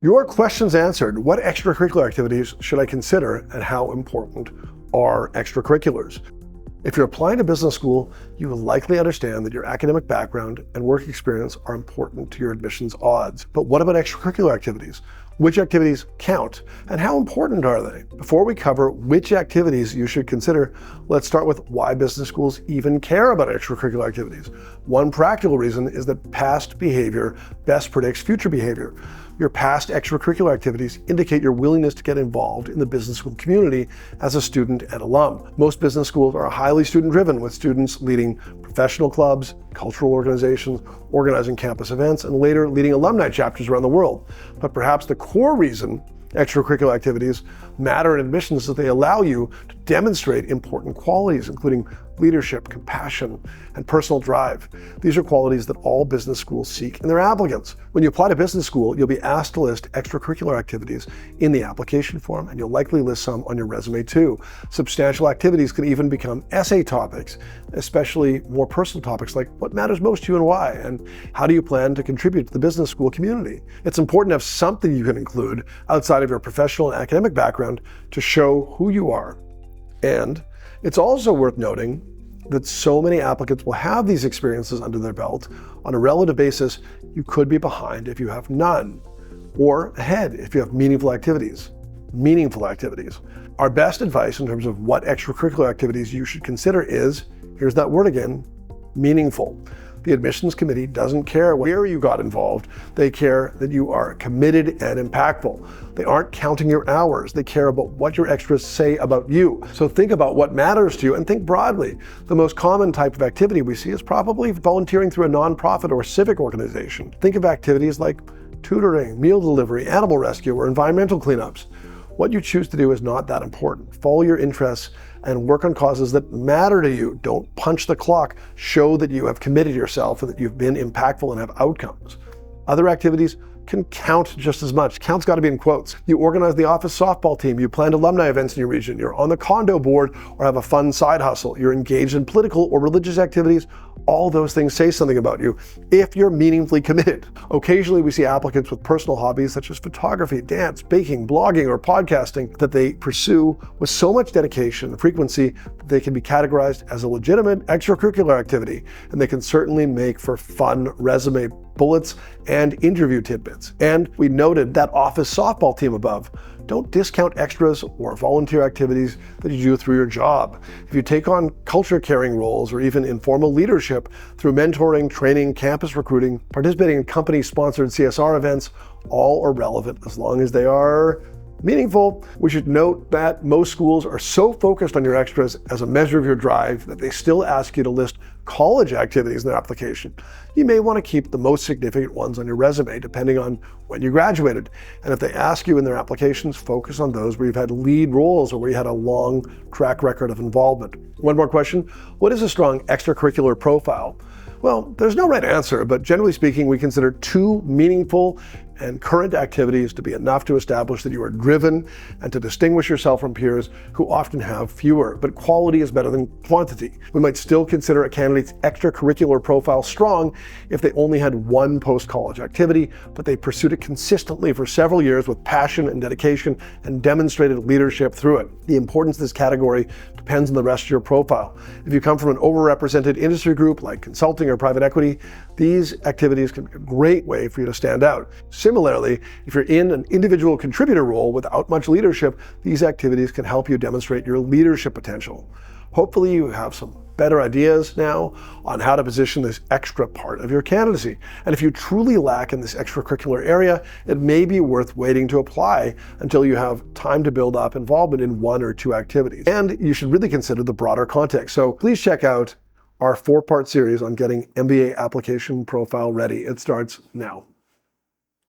Your questions answered. What extracurricular activities should I consider, and how important are extracurriculars? If you're applying to business school, you will likely understand that your academic background and work experience are important to your admissions odds. But what about extracurricular activities? Which activities count, and how important are they? Before we cover which activities you should consider, let's start with why business schools even care about extracurricular activities. One practical reason is that past behavior best predicts future behavior. Your past extracurricular activities indicate your willingness to get involved in the business school community as a student and alum. Most business schools are highly student-driven, with students leading professional clubs, cultural organizations, organizing campus events, and later leading alumni chapters around the world. But perhaps the core reason extracurricular activities matter in admissions is that they allow you to demonstrate important qualities, including leadership, compassion, and personal drive. These are qualities that all business schools seek in their applicants. When you apply to business school, you'll be asked to list extracurricular activities in the application form, and you'll likely list some on your resume too. Substantial activities can even become essay topics, especially more personal topics like what matters most to you and why, and how do you plan to contribute to the business school community. It's important to have something you can include outside of your professional and academic background to show who you are. And it's also worth noting that so many applicants will have these experiences under their belt. On a relative basis, you could be behind if you have none, or ahead if you have meaningful activities. Our best advice in terms of what extracurricular activities you should consider is, here's that word again, meaningful. The admissions committee doesn't care where you got involved. They care that you are committed and impactful. They aren't counting your hours. They care about what your extras say about you. So think about what matters to you and think broadly. The most common type of activity we see is probably volunteering through a nonprofit or civic organization. Think of activities like tutoring, meal delivery, animal rescue, or environmental cleanups. What you choose to do is not that important. Follow your interests and work on causes that matter to you. Don't punch the clock. Show that you have committed yourself and that you've been impactful and have outcomes. Other activities can count just as much. Count's got to be in quotes. You organize the office softball team, you planned alumni events in your region, you're on the condo board or have a fun side hustle, you're engaged in political or religious activities. All those things say something about you if you're meaningfully committed. Occasionally we see applicants with personal hobbies such as photography, dance, baking, blogging, or podcasting that they pursue with so much dedication and frequency that they can be categorized as a legitimate extracurricular activity, and they can certainly make for fun resume bullets and interview tidbits. And we noted that office softball team above. Don't discount extras or volunteer activities that you do through your job. If you take on culture carrying roles or even informal leadership through mentoring, training, campus recruiting, participating in company sponsored CSR events, all are relevant as long as they are meaningful. We should note that most schools are so focused on your extras as a measure of your drive that they still ask you to list college activities in their application. You may want to keep the most significant ones on your resume depending on when you graduated. And if they ask you in their applications, focus on those where you've had lead roles or where you had a long track record of involvement. One more question. What is a strong extracurricular profile? Well, there's no right answer, but generally speaking, we consider 2 meaningful and current activities to be enough to establish that you are driven and to distinguish yourself from peers who often have fewer. But quality is better than quantity. We might still consider a candidate's extracurricular profile strong if they only had one post-college activity, but they pursued it consistently for several years with passion and dedication and demonstrated leadership through it. The importance of this category depends on the rest of your profile. If you come from an overrepresented industry group like consulting or private equity, these activities can be a great way for you to stand out. Similarly, if you're in an individual contributor role without much leadership, these activities can help you demonstrate your leadership potential. Hopefully you have some better ideas now on how to position this extra part of your candidacy. And if you truly lack in this extracurricular area, it may be worth waiting to apply until you have time to build up involvement in 1 or 2 activities. And you should really consider the broader context. So please check out our 4-part series on getting MBA application profile ready. It starts now.